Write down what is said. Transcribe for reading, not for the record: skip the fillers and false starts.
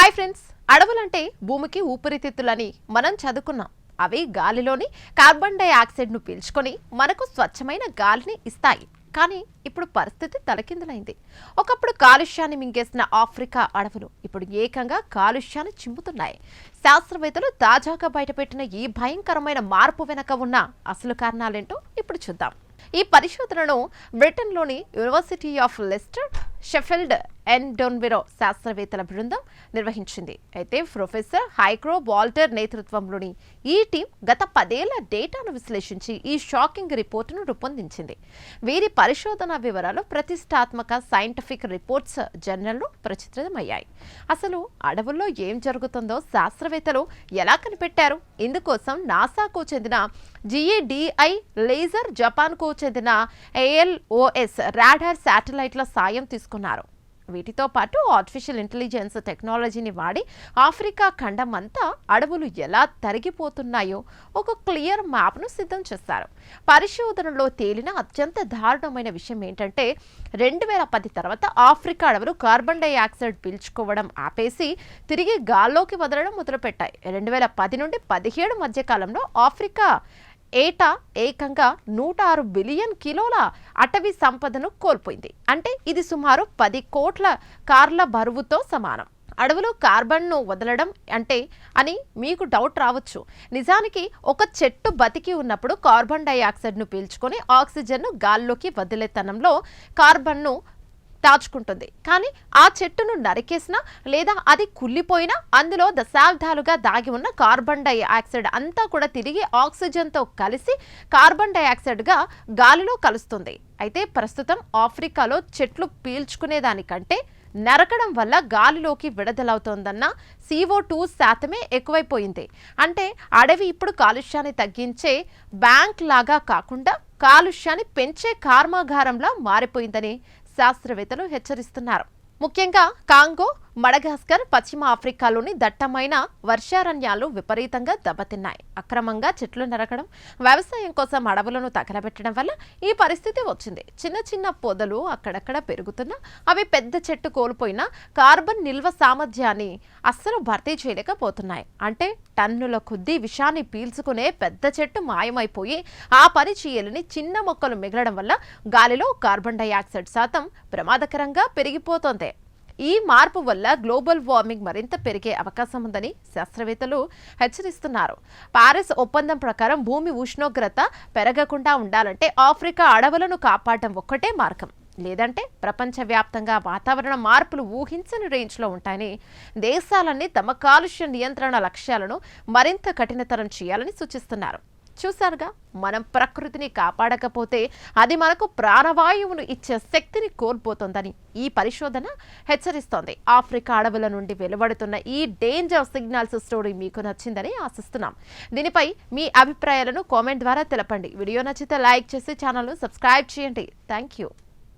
Hi friends, అడవులంటే భూమికి ఊపిరితిత్తులని మనం చదువుకున్నాం. అవి గాలిలోని కార్బన్ డయాక్సైడ్ను పీల్చుకొని మనకు స్వచ్ఛమైన గాలిని ఇస్తాయి. కానీ ఇప్పుడు పరిస్థితి తలకిందులైంది. ఒకప్పుడు కాలుష్యాన్ని మింగేసిన ఆఫ్రికా అడవులు ఇప్పుడు ఏకంగా కాలుష్యాన్ని చింపుతున్నాయి. శాస్త్రవేత్తలు తాజాగా బయటపెట్టిన ఈ భయంకరమైన మార్పు వెనక ఉన్న అసలు కారణాలేంటో ఇప్పుడు చూద్దాం. ఈ పరిశోధనను బ్రిటన్లోని university of Leicester, Sheffield and Edinburgh శాస్త్రవేత్తల బృందం నిర్వహించింది. అయితే ప్రొఫెసర్ హైక్రో వాల్టర్ నేతృత్వంలోని ఈ టీం గత 10 ఏళ్ల డేటాను విశ్లేషించి ఈ షాకింగ్ రిపోర్టును రూపొందించింది. వీరి పరిశోధన వివరాలు ప్రతిష్టాత్మక సైంటిఫిక్ రిపోర్ట్స్ జర్నల్లో ప్రచురితమయ్యాయి. అసలు అడవుల్లో ఏం జరుగుతుందో శాస్త్రవేత్తలు ఎలా కనిపెట్టారు? ఇందుకోసం నాసాకు చెందిన GADI లేజర్, జపాన్కు చెందిన ALOS రాడార్ శాటిలైట్ల సాయం తీసుకున్నారు. వీటితో పాటు ఆర్టిఫిషియల్ ఇంటెలిజెన్స్ టెక్నాలజీని వాడి ఆఫ్రికా ఖండం అంతా అడవులు ఎలా తరిగిపోతున్నాయో ఒక క్లియర్ మ్యాప్ను సిద్ధం చేశారు. పరిశోధనలో తేలిన అత్యంత దారుణమైన విషయం ఏంటంటే 2010 తర్వాత ఆఫ్రికా అడవులు కార్బన్ డయాక్సైడ్ పీల్చుకోవడం ఆపేసి తిరిగి గాల్లోకి వదలడం మొదలుపెట్టాయి. 2010 నుండి 2017 మధ్య కాలంలో ఆఫ్రికా ఏటా ఏకంగా 106 బిలియన్ కిలోల అటవీ సంపదను కోల్పోయింది. అంటే ఇది సుమారు 10 కోట్ల కార్ల బరువుతో సమానం. అడవులు కార్బన్ను వదలడం అంటే అని మీకు డౌట్ రావచ్చు. నిజానికి ఒక చెట్టు బతికి ఉన్నప్పుడు కార్బన్ డయాక్సైడ్ను పీల్చుకొని ఆక్సిజన్ను గాల్లోకి వదిలేతనంలో కార్బన్ను దాచుకుంటుంది. కానీ ఆ చెట్టును నరికేసినా లేదా అది కుళ్ళిపోయినా అందులో దశాబ్దాలుగా దాగి ఉన్న కార్బన్ డయాక్సైడ్ అంతా కూడా తిరిగి ఆక్సిజన్తో కలిసి కార్బన్ డయాక్సైడ్గా గాలిలో కలుస్తుంది. అయితే ప్రస్తుతం ఆఫ్రికాలో చెట్లు పీల్చుకునేదానికంటే నరకడం వల్ల గాలిలోకి విడుదలవుతోందన్న CO2 శాతమే ఎక్కువైపోయింది. అంటే అడవి ఇప్పుడు కాలుష్యాన్ని తగ్గించే బ్యాంక్ లాగా కాకుండా కాలుష్యాన్ని పెంచే కర్మాగారంలా మారిపోయిందని శాస్త్రవేత్తలు హెచ్చరిస్తున్నారు. ముఖ్యంగా కాంగో, మడగాస్కర్, పశ్చిమ ఆఫ్రికాలోని దట్టమైన వర్షారణ్యాలు విపరీతంగా దెబ్బతిన్నాయి. అక్రమంగా చెట్లు నరకడం, వ్యవసాయం కోసం అడవులను తగలబెట్టడం వల్ల ఈ పరిస్థితి వచ్చింది. చిన్న చిన్న పొదలు అక్కడక్కడ పెరుగుతున్నా అవి పెద్ద చెట్టు కోల్పోయిన కార్బన్ నిల్వ సామర్థ్యాన్ని అస్సలు భర్తీ చేయలేకపోతున్నాయి. అంటే టన్నుల కొద్దీ విషాన్ని పీల్చుకునే పెద్ద చెట్టు మాయమైపోయి ఆ పని చేయలేని చిన్న మొక్కలు మిగలడం వల్ల గాలిలో కార్బన్ డయాక్సైడ్ శాతం ప్రమాదకరంగా పెరిగిపోతోంది. ఈ మార్పు వల్ల గ్లోబల్ వార్మింగ్ మరింత పెరిగే అవకాశం ఉందని శాస్త్రవేత్తలు హెచ్చరిస్తున్నారు. పారిస్ ఒప్పందం ప్రకారం భూమి ఉష్ణోగ్రత పెరగకుండా ఉండాలంటే ఆఫ్రికా అడవులను కాపాడడం ఒక్కటే మార్గం. లేదంటే ప్రపంచవ్యాప్తంగా వాతావరణ మార్పులు ఊహించని రేంజ్లో ఉంటాయని దేశాలన్నీ తమ కాలుష్య నియంత్రణ లక్ష్యాలను మరింత కఠినతరం చేయాలని సూచిస్తున్నారు. చూసారుగా, మనం ప్రకృతిని కాపాడకపోతే అది మనకు ప్రాణవాయువును ఇచ్చే శక్తిని కోల్పోతుందని ఈ పరిశోధన హెచ్చరిస్తోంది. ఆఫ్రికా అడవుల నుండి వెలువడుతున్న ఈ డేంజర్ సిగ్నల్స్ స్టోరీ మీకు నచ్చిందని ఆశిస్తున్నాం. దీనిపై మీ అభిప్రాయాలను కామెంట్ ద్వారా తెలపండి. వీడియో నచ్చితే లైక్ చేసి ఛానల్ను సబ్స్క్రైబ్ చేయండి. Thank you.